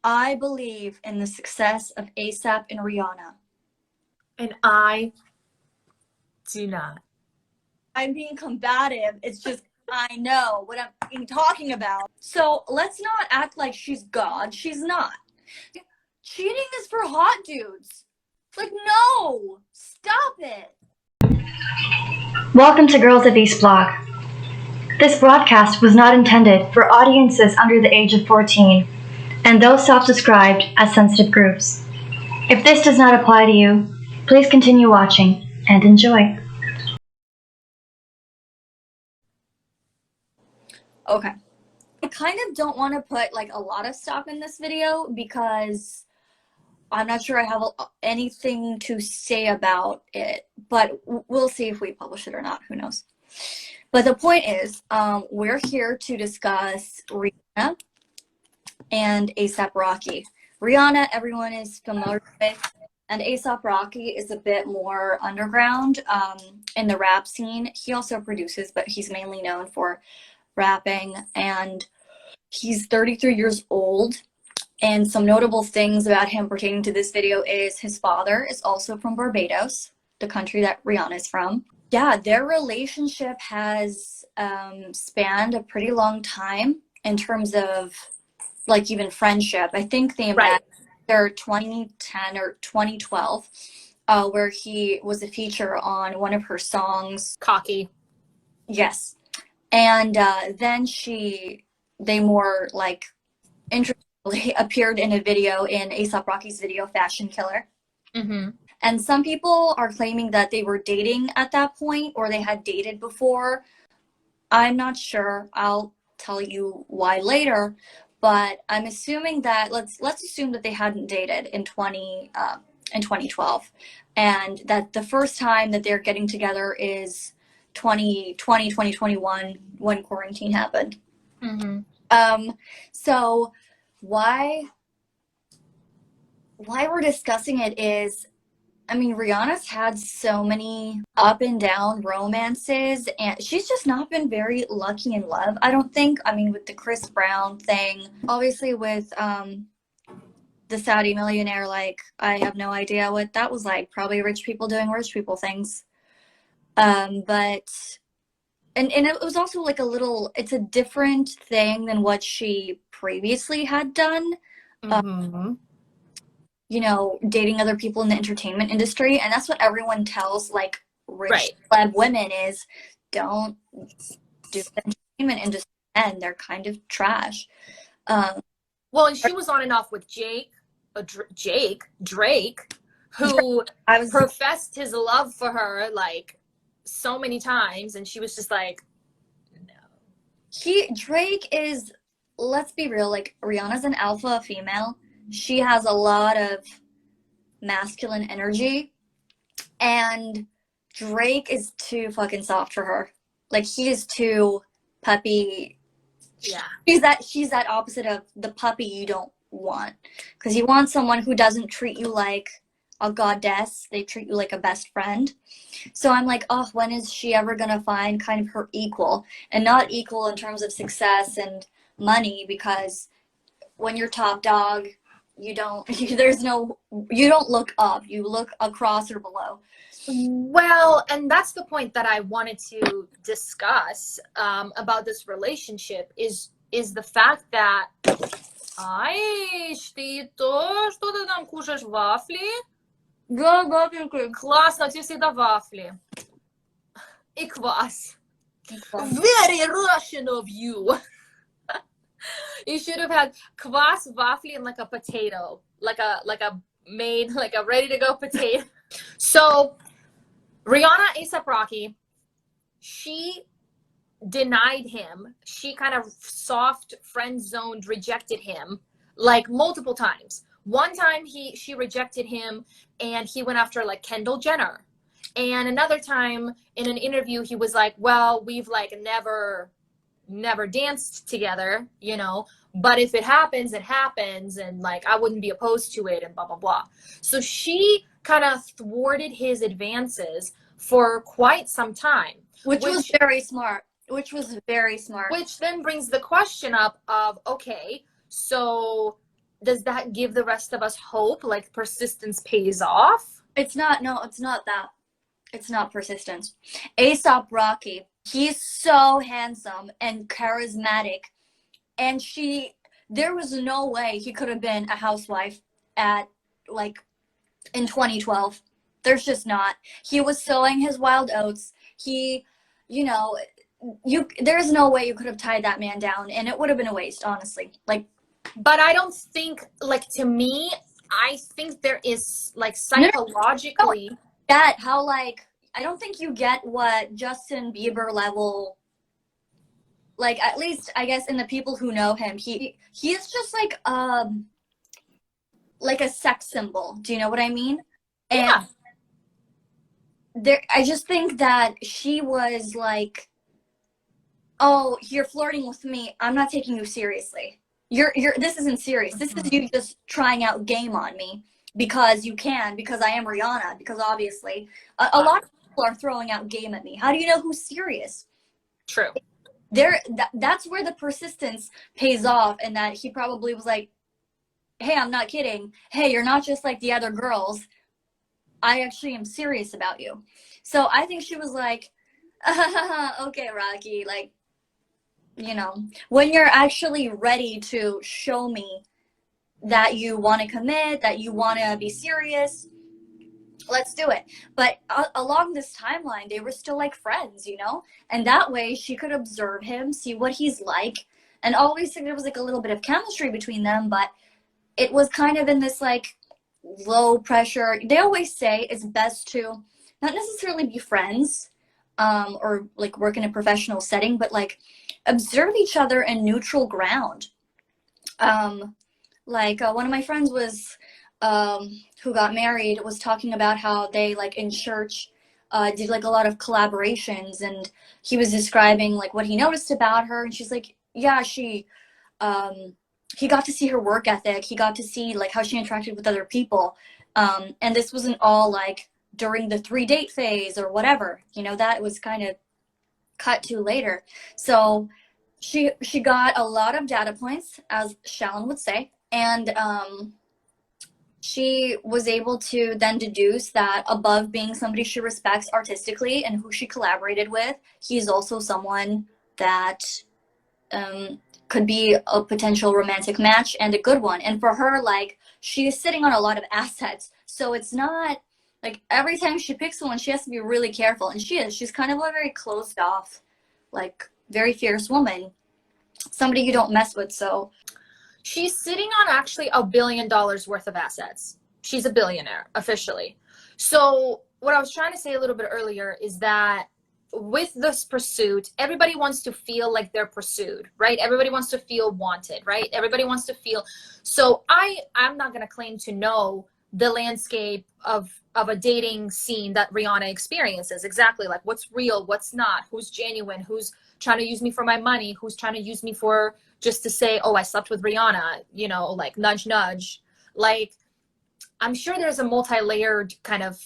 I believe in the success of ASAP and Rihanna. And I do not. I'm being combative. It's just I know what I'm talking about. So let's not act like she's God. She's not. Cheating is for hot dudes. Like, no! Stop it! Welcome to Girls of East Blog. This broadcast was not intended for audiences under the age of 14 and those self-described as sensitive groups. If this does not apply to you, please continue watching and enjoy. Okay. I kind of don't want to put like a lot of stock in this video because I'm not sure I have anything to say about it, but we'll see if we publish it or not. Who knows? But the point is, we're here to discuss Rihanna and ASAP Rocky. Rihanna, everyone is familiar with, and ASAP Rocky is a bit more underground in the rap scene. He also produces, but he's mainly known for rapping, and he's 33 years old. And some notable things about him pertaining to this video is his father is also from Barbados, the country that Rihanna is from. Yeah, their relationship has spanned a pretty long time in terms of like even friendship. I think they met their 2010 or 2012, where he was a feature on one of her songs. Cocky. Yes. And then they more like interestingly appeared in a video in ASAP Rocky's video Fashion Killer. Mm-hmm. And some people are claiming that they were dating at that point or they had dated before. I'm not sure. I'll tell you why later. But I'm assuming that let's assume that they hadn't dated in 2012, and that the first time that they're getting together is 2020, 2021 when quarantine happened. Mm-hmm. So why we're discussing it is, I mean, Rihanna's had so many up and down romances, and she's just not been very lucky in love, I don't think. I mean, with the Chris Brown thing, obviously with the Saudi millionaire, like, I have no idea what that was like. Probably rich people doing rich people things. But it was also like it's a different thing than what she previously had done. Mm-hmm. You know, dating other people in the entertainment industry. And that's what everyone tells, like, rich celeb women is, don't do the entertainment industry, and they're kind of trash. Well, and she was on and off with Drake, who professed his love for her, like, so many times, and she was just like, no. Drake is, let's be real, like, Rihanna's an alpha female. She has a lot of masculine energy, and Drake is too fucking soft for her. Like, he is too puppy. Yeah. She's that opposite of the puppy you don't want. Because you want someone who doesn't treat you like a goddess. They treat you like a best friend. So I'm like, oh, when is she ever going to find kind of her equal? And not equal in terms of success and money, because when you're top dog, you don't look up, you look across or below. Well, and that's the point that I wanted to discuss about this relationship is the fact that что ты там кушаешь вафли? Да, бабенька. Классно, у тебя всегда вафли. И квас. Very Russian of you. You should have had kvass, waffle, and like a potato, like a ready to go potato. So Rihanna, ASAP Rocky, she denied him. She kind of soft friend zoned, rejected him like multiple times. One time she rejected him and he went after like Kendall Jenner. And another time in an interview, he was like, well, we've like never danced together, you know, but if it happens, it happens, and like I wouldn't be opposed to it, and blah blah blah. So she kind of thwarted his advances for quite some time, which was very smart. Which then brings the question up of, okay, so does that give the rest of us hope? Like persistence pays off? It's not, no, it's not that. It's not persistence. ASAP Rocky, he's so handsome and charismatic. And there was no way he could have been a housewife at, like, in 2012. There's just not. He was sowing his wild oats. He, you know, there's no way you could have tied that man down, and it would have been a waste, honestly. Like, but I don't think, like, to me, I think there is, like, psychologically how, like, I don't think you get what Justin Bieber level, like, at least I guess in the people who know him, he is just like a sex symbol. Do you know what I mean? Yeah. And I just think that she was like, oh, you're flirting with me, I'm not taking you seriously. This isn't serious. This is you just trying out game on me because you can, because I am Rihanna, because obviously a lot of people are throwing out game at me. How do you know who's serious? True. That's where the persistence pays off, and that he probably was like, hey, I'm not kidding. Hey, you're not just like the other girls. I actually am serious about you. So I think she was like, okay, Rocky, like, you know, when you're actually ready to show me that you want to commit, that you want to be serious, let's do it. But along this timeline, they were still like friends, you know? And that way she could observe him, see what he's like. And always think there was like a little bit of chemistry between them, but it was kind of in this like low pressure. They always say it's best to not necessarily be friends or like work in a professional setting, but like observe each other in neutral ground. One of my friends was who got married was talking about how they like in church did like a lot of collaborations, and he was describing like what he noticed about her, and she's like, yeah, he got to see her work ethic, he got to see like how she interacted with other people, and this wasn't all like during the 3-date phase or whatever, you know, that was kind of cut to later. So she got a lot of data points, as Shallon would say, and she was able to then deduce that above being somebody she respects artistically and who she collaborated with, he's also someone that could be a potential romantic match, and a good one. And for her, like, she is sitting on a lot of assets, so it's not like every time she picks someone she has to be really careful, and she's kind of a very closed off, like, very fierce woman, somebody you don't mess with. So she's sitting on actually $1 billion worth of assets. She's a billionaire officially. So what I was trying to say a little bit earlier is that with this pursuit, everybody wants to feel like they're pursued, right? Everybody wants to feel wanted, right? Everybody wants to feel. So I'm not going to claim to know the landscape of a dating scene that Rihanna experiences, exactly, like what's real, what's not, who's genuine, who's trying to use me for my money, who's trying to use me for just to say, oh, I slept with Rihanna, you know, like nudge nudge. Like, I'm sure there's a multi-layered kind of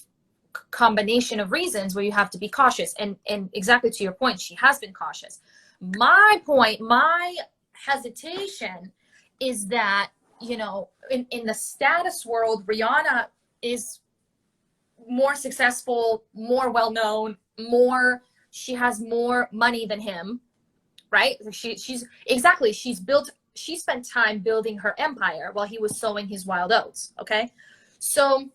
combination of reasons where you have to be cautious, and exactly to your point, she has been cautious. My point, my hesitation is that, you know, in the status world, Rihanna is more successful, more well-known, she has more money than him, right? She spent time building her empire while he was sowing his wild oats. Okay. So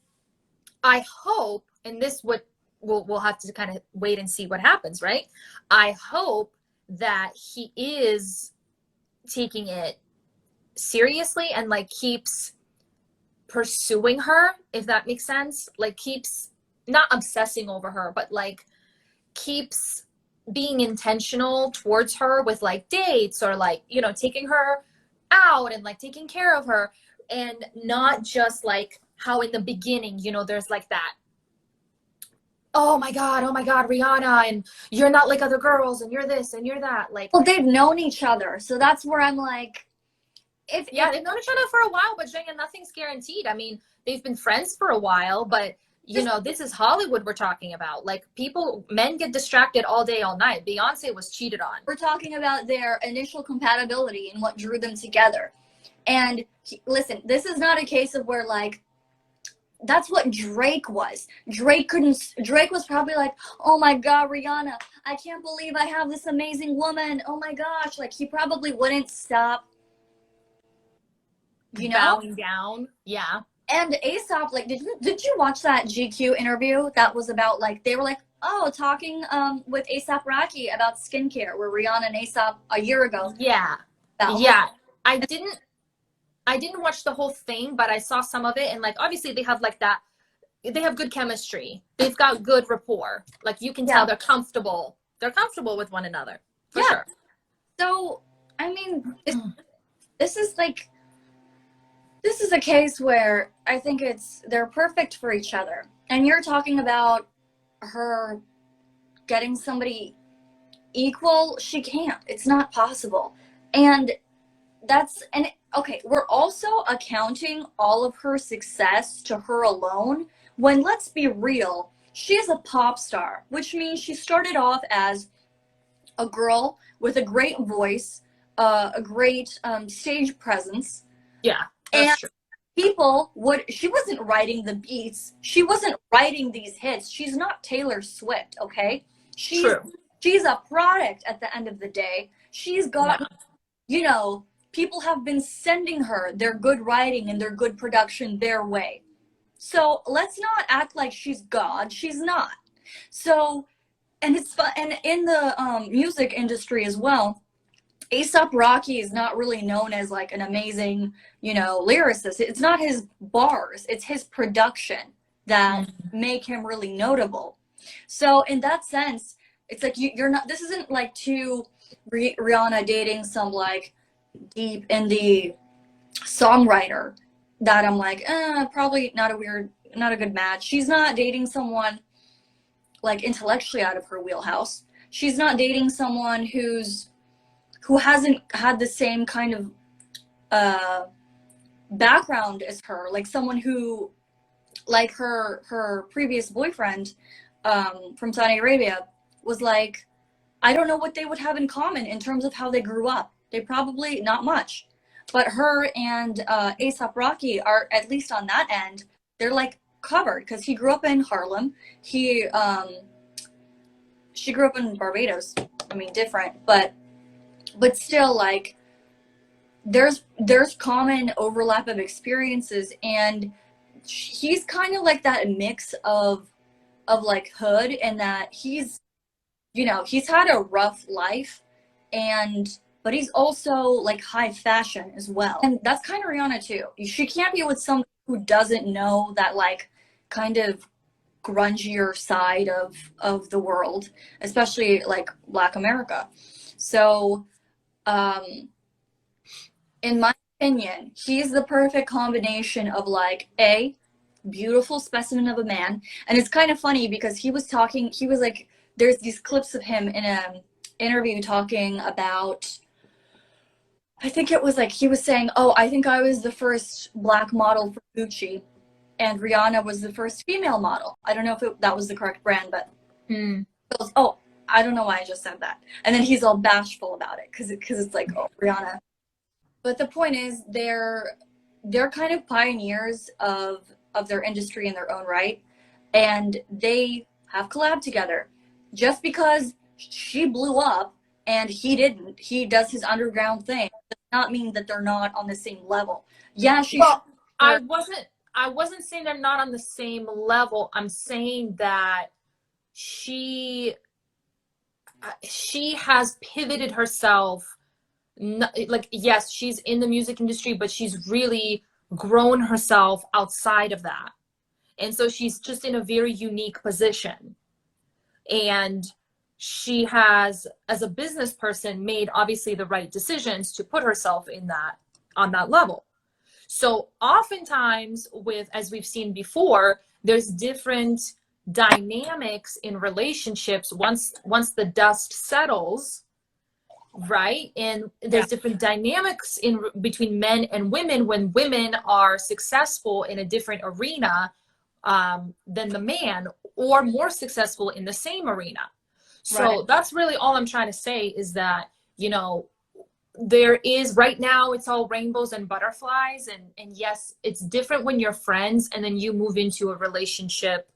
I hope, and this we'll have to kind of wait and see what happens, right? I hope that he is taking it seriously and like keeps pursuing her, if that makes sense. Like keeps not obsessing over her, but like keeps being intentional towards her with like dates, or like, you know, taking her out and like taking care of her, and not just like how in the beginning, you know, there's like that, oh my god, Rihanna, and you're not like other girls, and you're this and you're that. Like, well, they've known each other, so that's where I'm like, they've known each other for a while, but Jenya, nothing's guaranteed. I mean, they've been friends for a while, but you know, this is Hollywood we're talking about. Like, men get distracted all day, all night. Beyonce was cheated on. We're talking about their initial compatibility and what drew them together. And listen, this is not a case of where like, that's what Drake was. Drake was probably like, oh my God, Rihanna, I can't believe I have this amazing woman. Oh my gosh. Like, he probably wouldn't stop, you know? Bowing down. Yeah. And Aesop, like, did you watch that GQ interview that was about, like, they were like, oh, talking with ASAP Rocky about skincare, where Rihanna and Aesop a year ago. Yeah. Yeah. I didn't watch the whole thing, but I saw some of it, and like obviously they have like that, they have good chemistry. They've got good rapport. Like you can tell they're comfortable. They're comfortable with one another. For sure. So, I mean, this is like, this is a case where I think they're perfect for each other. And you're talking about her getting somebody equal. She can't. It's not possible. And okay, we're also accounting all of her success to her alone, when, let's be real, she is a pop star, which means she started off as a girl with a great voice, a great stage presence. Yeah, that's true. She wasn't writing the beats. She wasn't writing these hits. She's not Taylor Swift, okay? She's a product at the end of the day. She's got, you know, people have been sending her their good writing and their good production their way. So let's not act like she's God. She's not. So, and it's fun. And in the music industry as well, A$AP Rocky is not really known as like an amazing, you know, lyricist. It's not his bars. It's his production that make him really notable. So in that sense, it's like you're not, this isn't like Rihanna dating some like deep indie songwriter that I'm like, probably not a good match. She's not dating someone like intellectually out of her wheelhouse. She's not dating someone who hasn't had the same kind of background as her, like someone who, like her previous boyfriend from Saudi Arabia was like, I don't know what they would have in common in terms of how they grew up. They probably not much. But her and A$AP Rocky are, at least on that end, they're like covered, because he grew up in Harlem. She grew up in Barbados. I mean, different, but still, like, there's common overlap of experiences, and he's kind of like that mix of like hood, and that he's, you know, he's had a rough life, but he's also like high fashion as well. And that's kind of Rihanna too. She can't be with someone who doesn't know that like kind of grungier side of the world, especially like Black America. So in my opinion, he's the perfect combination of like a beautiful specimen of a man. And it's kind of funny because he was like, there's these clips of him in an interview talking about, I think it was like, he was saying, oh, I think I was the first Black model for Gucci, and Rihanna was the first female model. I don't know if that was the correct brand, but oh, I don't know why I just said that. And then he's all bashful about it because it's like, oh, Rihanna. But the point is, they're kind of pioneers of their industry in their own right, and they have collabed together. Just because she blew up and he didn't, he does his underground thing, does not mean that they're not on the same level. Yeah, I wasn't saying they're not on the same level. I'm saying that she has pivoted herself. Like, yes, she's in the music industry, but she's really grown herself outside of that. And so she's just in a very unique position. And she has, as a business person, made obviously the right decisions to put herself on that level. So oftentimes as we've seen before, there's different dynamics in relationships once the dust settles, right? And there's different dynamics between men and women when women are successful in a different arena than the man, or more successful in the same arena. So that's really all I'm trying to say, is that, you know, there is right now it's all rainbows and butterflies, and yes, it's different when you're friends and then you move into a relationship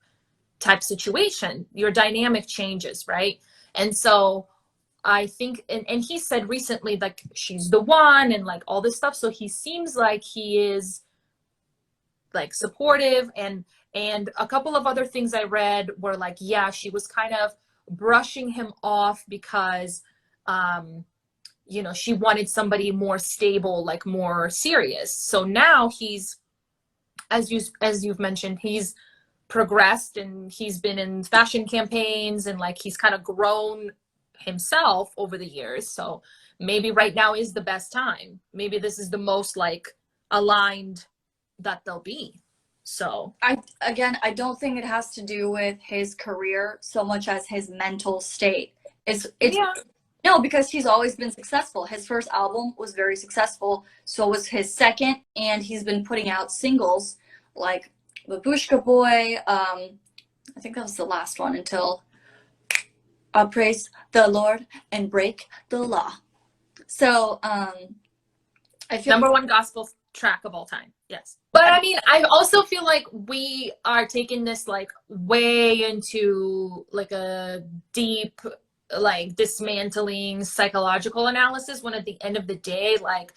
type situation. Your dynamic changes, right? And so I think, and he said recently, like, she's the one and like all this stuff. So he seems like he is like supportive, and a couple of other things I read were like, yeah, she was kind of brushing him off because, you know, she wanted somebody more stable, like more serious. So now he's, as you've mentioned, he's progressed and he's been in fashion campaigns and like he's kind of grown himself over the years. So maybe right now is the best time. Maybe this is the most like aligned that they'll be. So I don't think it has to do with his career so much as his mental state. It's yeah. No, because he's always been successful. His first album was very successful. So was his second, and he's been putting out singles like Babushka Boy. I think that was the last one until Praise the Lord and Break the Law. So I feel number one gospel track of all time. Yes. But I mean, I also feel like we are taking this like way into like a deep, like dismantling psychological analysis, when at the end of the day, like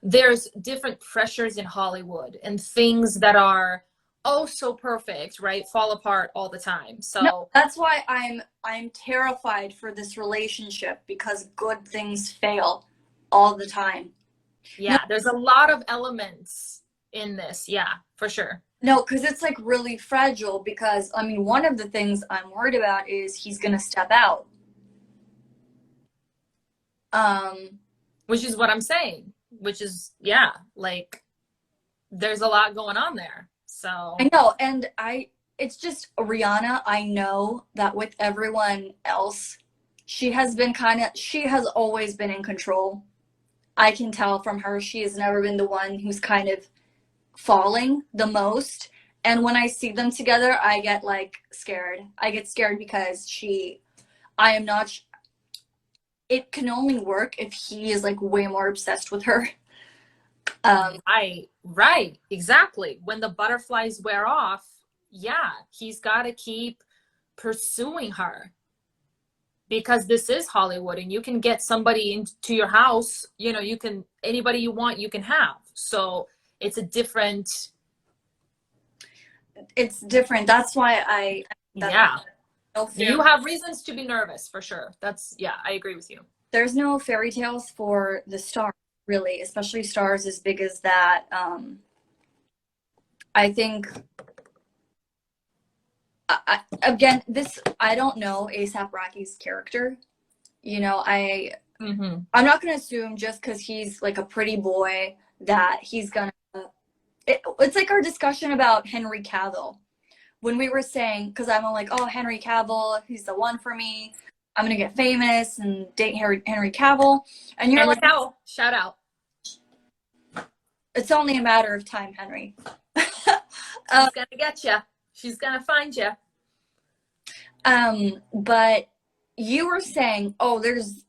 there's different pressures in Hollywood and things that are oh so perfect, right, fall apart all the time. So no, that's why I'm terrified for this relationship, because good things fail all the time. yeah, there's a lot of elements in this. Yeah, for sure. No, because it's like really fragile, because I mean, one of the things I'm worried about is he's gonna step out. Which is what I'm saying, which is, yeah, like there's a lot going on there. So I know, and it's just Rihanna. I know that with everyone else, she has always been in control. I can tell from her, she has never been the one who's kind of falling the most. And when I see them together, I get like scared. I get scared because I am not, it can only work if he is like way more obsessed with her. Right, exactly. When the butterflies wear off, yeah, he's got to keep pursuing her, because this is Hollywood and you can get somebody into your house, you know, you can, anybody you want, you can have. So it's different. That's why you have reasons to be nervous for sure. Yeah, I agree with you. There's no fairy tales for the stars, really, especially stars as big as that. I think, I don't know A$AP Rocky's character. You know, I'm not going to assume just because he's like a pretty boy that he's going to, it's like our discussion about Henry Cavil. When we were saying, because I'm all like, oh, Henry Cavil, he's the one for me. I'm going to get famous and date Henry Cavil. And you're Henry like, Cavil, shout out. It's only a matter of time, Henry. She's going to get you. She's going to find you. But you were saying, oh, there's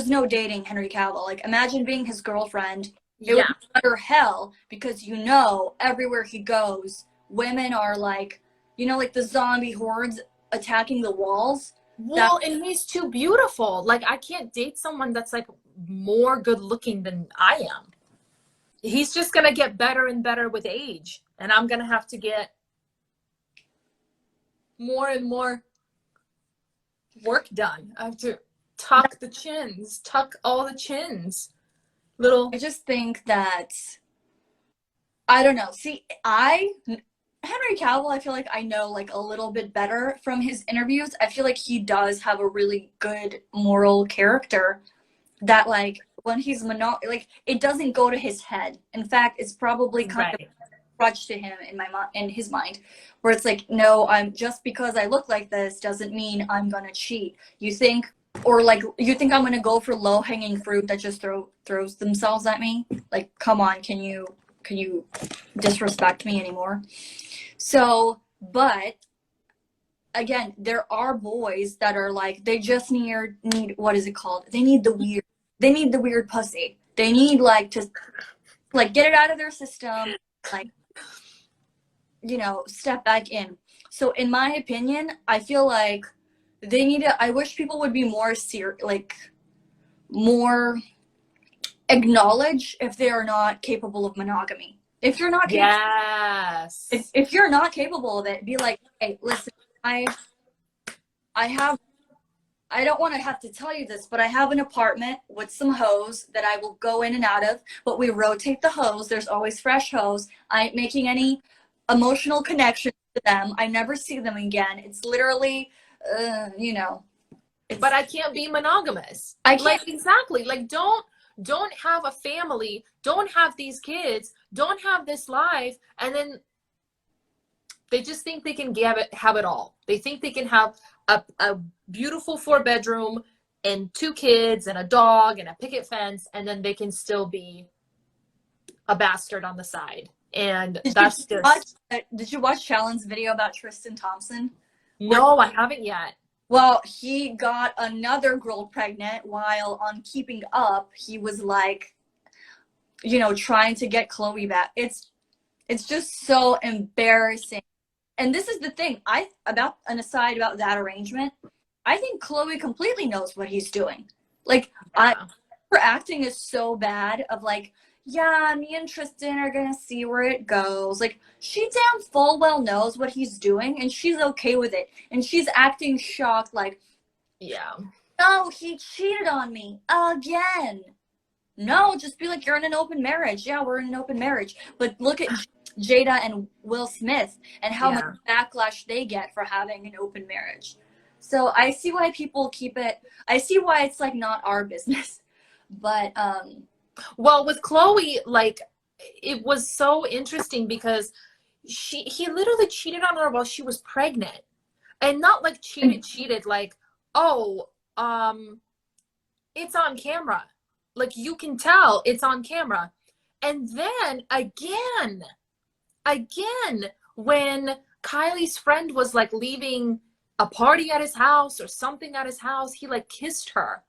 no dating Henry Cavil. Like, imagine being his girlfriend. It would be utter hell, because you know everywhere he goes, women are like, you know, like the zombie hordes attacking the walls. Well, and he's too beautiful. Like, I can't date someone that's like more good looking than I am. He's just gonna get better and better with age, and I'm gonna have to get more and more work done. I have to tuck all the chins. I just think that, I don't know. See, Henry Cavill, I feel like I know like a little bit better from his interviews. I feel like he does have a really good moral character that, like, when he's like, it doesn't go to his head. In fact, it's probably kind of crutch to him in his mind, where it's like, no, just because I look like this doesn't mean I'm gonna cheat. You think I'm gonna go for low-hanging fruit that just throws themselves at me? Like, come on, can you disrespect me anymore? So, but again, there are boys that are like, they just need what is it called? They need the weird pussy. They need like to like get it out of their system, like, you know, step back in. So in my opinion, I feel like they need to, I wish people would be more more acknowledge if they are not capable of monogamy. If you're not capable, Yes. if you're not capable of it, be like, hey, listen, I don't want to have to tell you this, but I have an apartment with some hoes that I will go in and out of, but we rotate the hoes. There's always fresh hoes. I ain't making any emotional connections to them. I never see them again. It's literally, you know. But I can't be monogamous. I can't. Like, exactly. Like, don't have a family. Don't have these kids. Don't have this life. And then they just think they can have it all. They think they can have a beautiful 4-bedroom and 2 kids and a dog and a picket fence, and then they can still be a bastard on the side. And that's just... Did you watch Shallon's video about Tristan Thompson? No, I haven't yet. Well, he got another girl pregnant while on Keeping Up. He was like, you know, trying to get Khloe back. It's just so embarrassing. And this is the thing, about an aside about that arrangement, I think Khloe completely knows what he's doing. Like, Yeah. her acting is so bad of like, yeah, me and Tristan are gonna see where it goes. Like, she damn full well knows what he's doing, and she's okay with it. And she's acting shocked, like, Yeah. no, he cheated on me again. No, just be like, you're in an open marriage. Yeah, we're in an open marriage. But look at Jada and Will Smith and how much backlash they get for having an open marriage. So I see why people keep it. I see why it's like not our business. But well, with Khloe, like, it was so interesting because he literally cheated on her while she was pregnant. And not like cheated like, oh, it's on camera. Like, you can tell it's on camera. And then again, when Kylie's friend was like leaving a party at his house or something at his house, he like kissed her.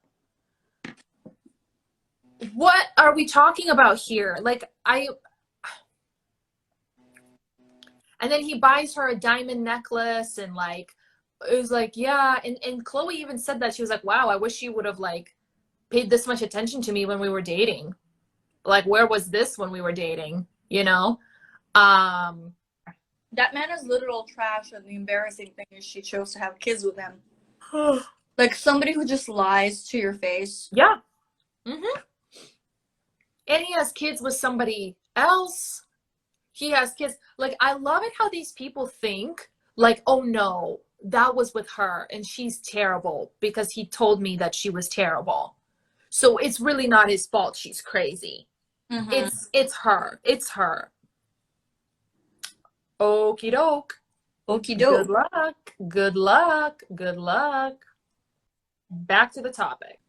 What are we talking about here? Like, and then he buys her a diamond necklace, and like, it was like, yeah. And Khloe even said that. She was like, wow, I wish you would have like paid this much attention to me when we were dating. Like, where was this when we were dating? You know? That man is literal trash, and the embarrassing thing is she chose to have kids with him. Like, somebody who just lies to your face. Yeah. Mm-hmm. And he has kids with somebody else. He has kids. Like, I love it how these people think, like, oh no, that was with her and she's terrible because he told me that she was terrible. So it's really not his fault she's crazy. Mm-hmm. It's her. It's her. Okie doke. Okie doke. Good luck. Good luck. Good luck. Back to the topic.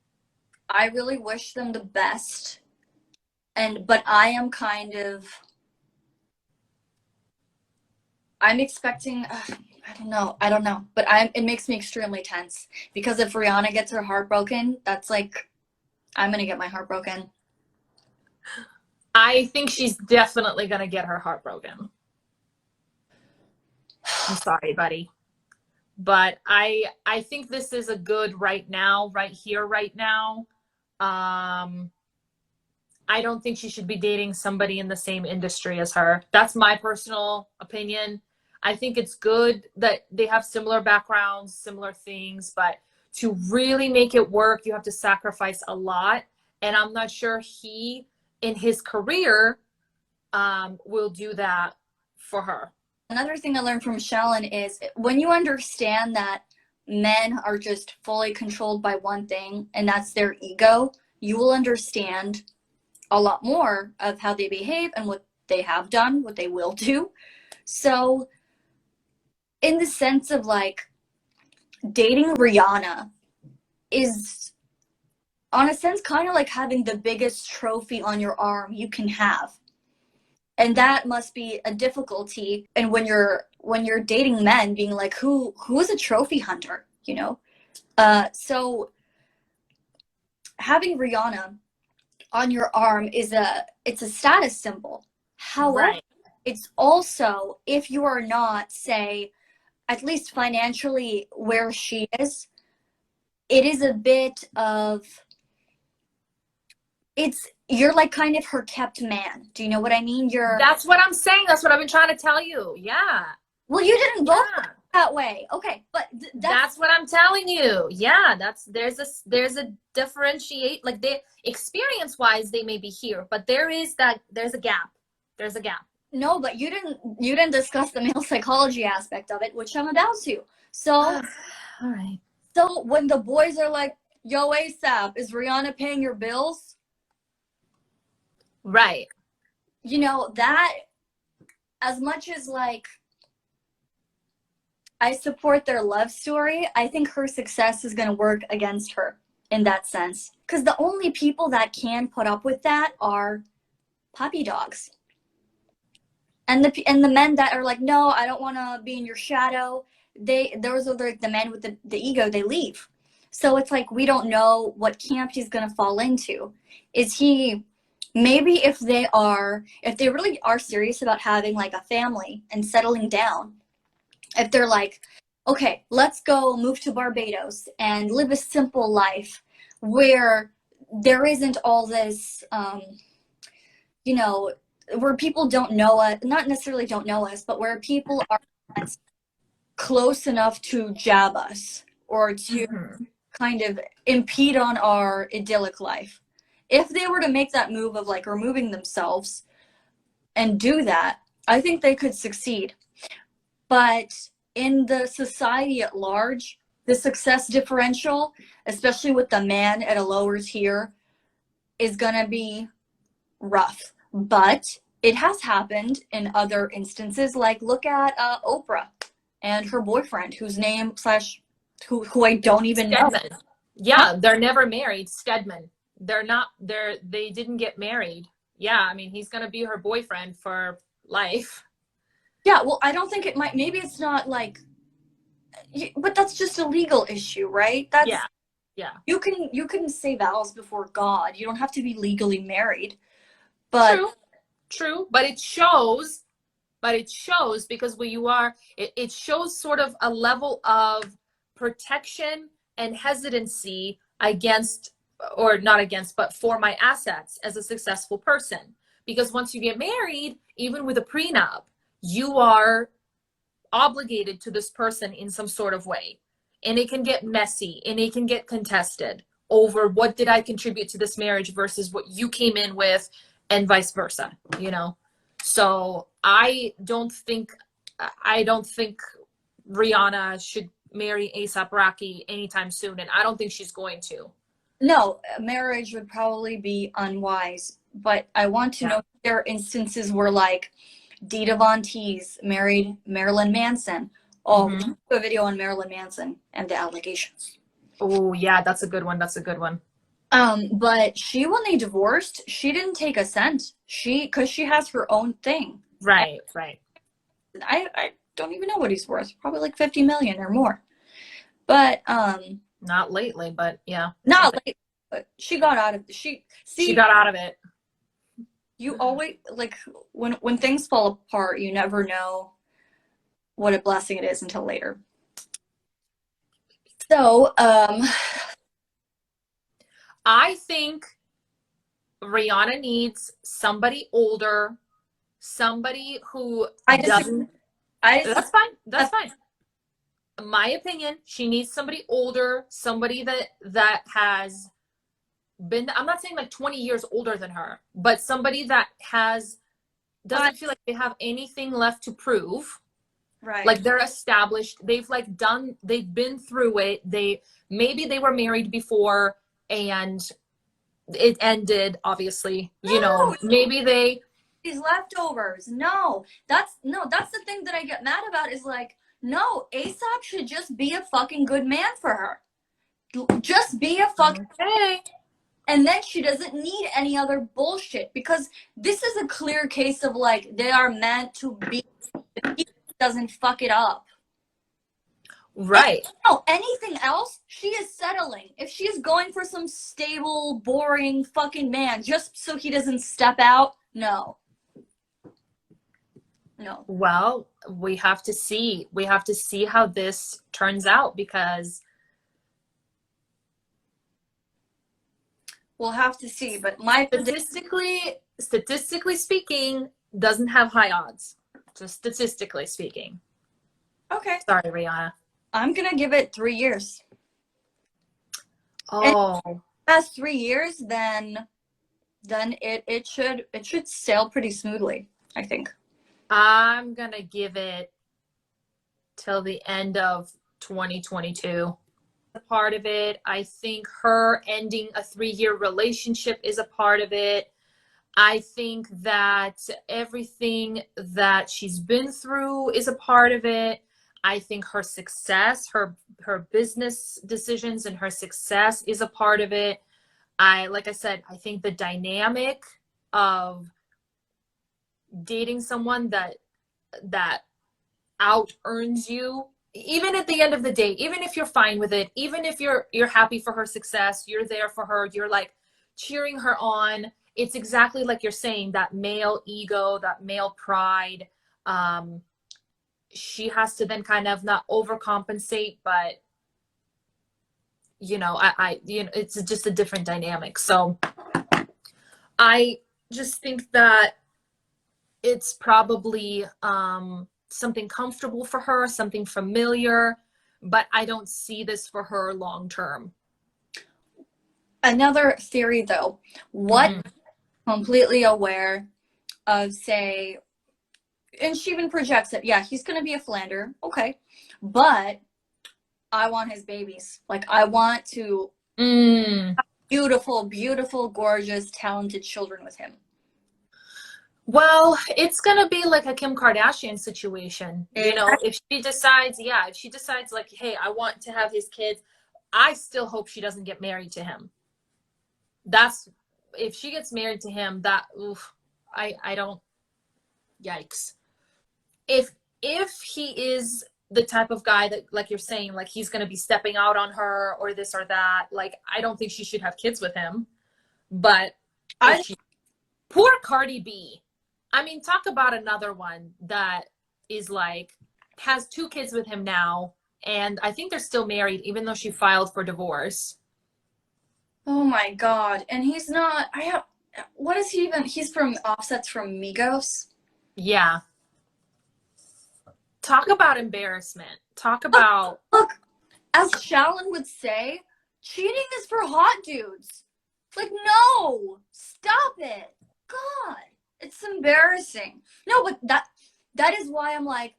I really wish them the best. But I am kind of, I'm expecting, I don't know, but it makes me extremely tense because if Rihanna gets her heart broken, that's like, I'm going to get my heart broken. I think she's definitely going to get her heart broken. I'm sorry, buddy. But I think this is a good right now, right here, right now. I don't think she should be dating somebody in the same industry as her. That's my personal opinion. I think it's good that they have similar backgrounds, similar things, but to really make it work, you have to sacrifice a lot. And I'm not sure he, in his career, will do that for her. Another thing I learned from Shallon is when you understand that men are just fully controlled by one thing, and that's their ego, you will understand a lot more of how they behave and what they have done, what they will do. So in the sense of like dating Rihanna is on a sense kind of like having the biggest trophy on your arm you can have. And that must be a difficulty. And when you're dating men, being like, who is a trophy hunter, you know? So having Rihanna on your arm it's a status symbol. However, Right. it's also, if you are not, say, at least financially where she is, it is a bit of, you're like kind of her kept man. Do you know what I mean? That's what I'm saying. That's what I've been trying to tell you. Yeah. Well, you didn't vote Yeah. that way. Okay, but That's what I'm telling you. Yeah, there's a differentiate, like, they experience wise they may be here, but there's a gap. There's a gap. no, but you didn't discuss the male psychology aspect of it, which I'm about to. So, All right. so when the boys are like, "Yo, ASAP, is Rihanna paying your bills?" Right. You know, that, as much as like I support their love story, I think her success is going to work against her in that sense. Because the only people that can put up with that are puppy dogs. And the men that are like, "No, I don't want to be in your shadow," those are the men with the ego, they leave. So it's like, we don't know what camp he's going to fall into. Is he, maybe if they really are serious about having like a family and settling down, if they're like, "Okay, let's go move to Barbados and live a simple life where there isn't all this, you know, where people don't know us, not necessarily don't know us, but where people are close enough to jab us or to kind of impede on our idyllic life." If they were to make that move of like removing themselves and do that, I think they could succeed. But in the society at large, the success differential, especially with the man at a lower tier, is going to be rough. But it has happened in other instances. Like, look at Oprah and her boyfriend, whose name / who I don't even know. Stedman. Yeah, they're never married. Stedman. They didn't get married. Yeah, I mean, he's gonna be her boyfriend for life. Yeah, well, I don't think it might. Maybe it's not like, but that's just a legal issue, right? That's, Yeah. you can say vows before God. You don't have to be legally married. But True. But it shows because where you are, it shows sort of a level of protection and hesitancy against, or not against, but for my assets as a successful person. Because once you get married, even with a prenup, you are obligated to this person in some sort of way. And it can get messy and it can get contested over what did I contribute to this marriage versus what you came in with, and vice versa, you know? So I don't think Rihanna should marry ASAP Rocky anytime soon, and I don't think she's going to. no, marriage would probably be unwise. But I want to know if there are instances where, like, Dita Von Teese married Marilyn Manson. Oh, we should do a video on Marilyn Manson and the allegations. Oh yeah, that's a good one. But when they divorced, she didn't take a cent. Because she has her own thing. Right. I don't even know what he's worth. Probably like 50 million or more. But Not lately, but yeah. not like, but she got out of she got out of it. You always, like, when things fall apart, you never know what a blessing it is until later. So, I think Rihanna needs somebody older, somebody who doesn't. That's fine. That's fine. In my opinion, she needs somebody older, somebody that has been, I'm not saying like 20 years older than her, but somebody that doesn't feel like they have anything left to prove. right. Like, they're established. They've been through it. Maybe they were married before and it ended, obviously. No, you know, maybe these leftovers. No, that's the thing that I get mad about is like, no, ASAP should just be a fucking good man for her. Just be a fucking okay. And then she doesn't need any other bullshit, because this is a clear case of like, they are meant to be. He doesn't fuck it up. Right. No, anything else, she is settling. If she is going for some stable, boring fucking man just so he doesn't step out, no. No. Well, we have to see. We have to see how this turns out, because We'll have to see, but my statistically speaking, doesn't have high odds. Just statistically speaking. okay. Sorry, Rihanna. I'm gonna give it 3 years. Oh, Past 3 years, then it should sail pretty smoothly, I think. I'm gonna give it till the end of 2022. A part of it. I think her ending a 3-year relationship is a part of it. I think that everything that she's been through is a part of it. I think her success, her business decisions and her success is a part of it. Like I said, I think the dynamic of dating someone that out earns you, even at the end of the day, even if you're fine with it, even if you're happy for her success, you're there for her, you're like cheering her on. It's exactly like you're saying, that male ego, that male pride. She has to then kind of not overcompensate, but it's just a different dynamic. So I just think that it's probably something comfortable for her, something familiar, but I don't see this for her long term. Another theory, though, what completely aware of, say, and she even projects it, yeah, he's going to be a philanderer, okay, but I want his babies. Like, I want to have beautiful, beautiful, gorgeous, talented children with him. Well, it's going to be like a Kim Kardashian situation. You know, if she decides like, hey, I want to have his kids, I still hope she doesn't get married to him. If she gets married to him, I don't, yikes. If he is the type of guy that, like you're saying, like he's going to be stepping out on her or this or that, like I don't think she should have kids with him. But poor Cardi B. I mean, talk about another one that is like, has 2 kids with him now, and I think they're still married even though she filed for divorce. Oh my god. And he's not, what is he even, he's from Offset's from Migos. Yeah. Talk about embarrassment. Talk about... Look, as Shallon would say, cheating is for hot dudes. Like, no! Stop it! God! It's embarrassing. No, but that is why I'm like,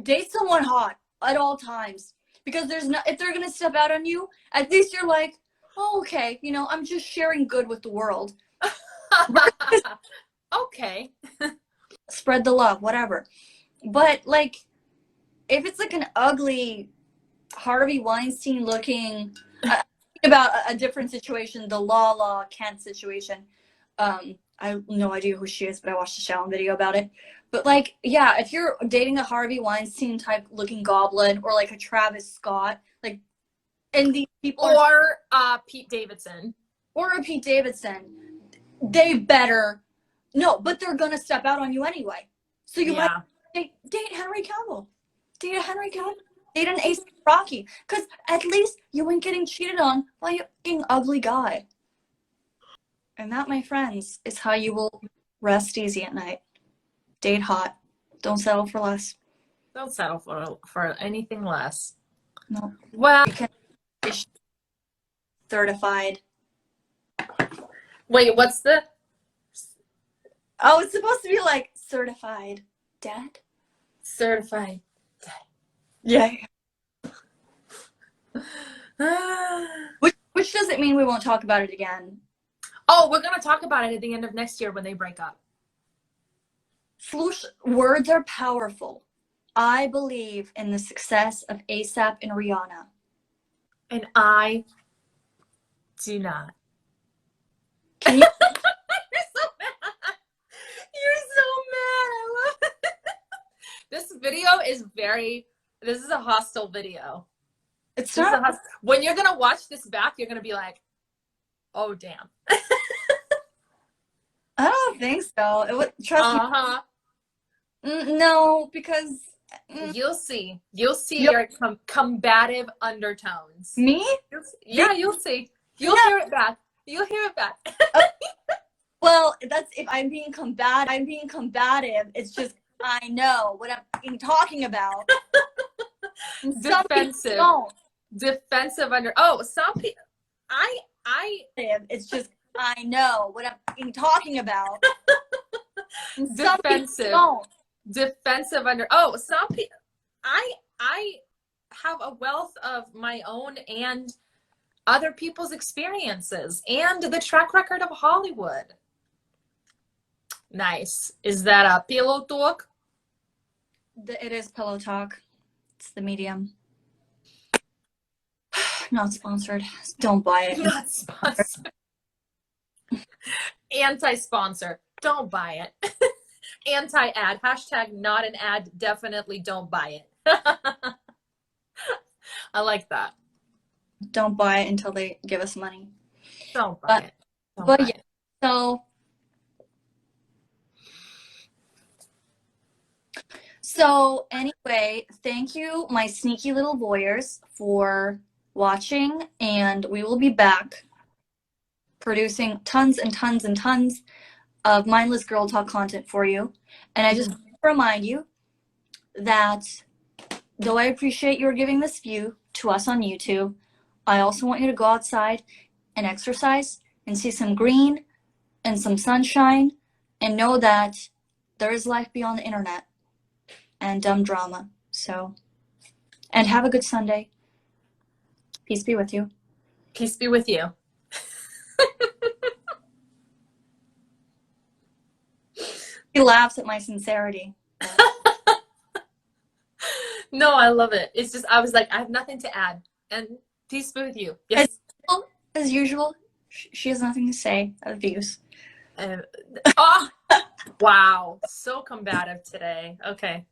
date someone hot at all times. Because if they're gonna step out on you, at least you're like, oh, okay, I'm just sharing good with the world. Okay. Spread the love, whatever. But, like, if it's like an ugly Harvey Weinstein looking, about a different situation, the La Kent situation. I have no idea who she is, but I watched a Shallon video about it. But, like, yeah, if you're dating a Harvey Weinstein type looking goblin, or like a Travis Scott, like, and these people or Pete Davidson, they better but they're gonna step out on you anyway. So you might date Henry Cavil. Date a Henry Cavil. Date an AP Rocky. Because at least you ain't getting cheated on by a fucking ugly guy. And that, my friends, is how you will rest easy at night. Date hot. Don't settle for less. Don't settle for anything less. No. Well, you can be certified. Wait, what's the... Oh, it's supposed to be like certified dad. Certified dad. Yeah. Which doesn't mean we won't talk about it again. Oh, we're going to talk about it at the end of next year when they break up. Swoosh, words are powerful. I believe in the success of ASAP and Rihanna. And I do not. Can you? You're so mad. You're so mad. I love it. This video is very This is a hostile video. It's This is not. when you're gonna watch this back, you're gonna be like, "Oh damn." I don't think so. It would trust me. No, because You'll see. You'll see your combative undertones. me? Yeah, you'll see. You'll hear it back. You'll hear it back. Well, that's if I'm being combative. It's just I know what I'm talking about. Defensive. Defensive under. Oh, some people. It's just I know what I'm talking about. Defensive. Defensive under. Oh, some people. I have a wealth of my own and other people's experiences and the track record of Hollywood. Nice. Is that a pillow talk? It is pillow talk. It's the medium. Not sponsored. Don't buy it. Not sponsored. Anti-sponsor. Don't buy it. Anti-ad. Hashtag not an ad. Definitely don't buy it. I like that. Don't buy it until they give us money. Don't buy it. But yeah, so anyway, thank you, my sneaky little voyeurs, for watching, and we will be back producing tons and tons and tons of mindless girl talk content for you. And I just want to remind you that though I appreciate your giving this view to us on YouTube, I also want you to go outside and exercise and see some green and some sunshine and know that there is life beyond the internet and dumb drama. So, and have a good Sunday. Peace be with you. Peace be with you. He laughs at my sincerity. No, I love it. It's just, I was like, I have nothing to add. And peace be with you. Yes. As usual, she has nothing to say. Abuse. Oh, wow. So combative today. Okay.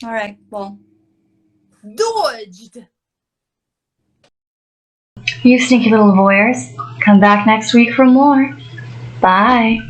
All right. Well. Dodged. You sneaky little voyeurs. Come back next week for more. Bye.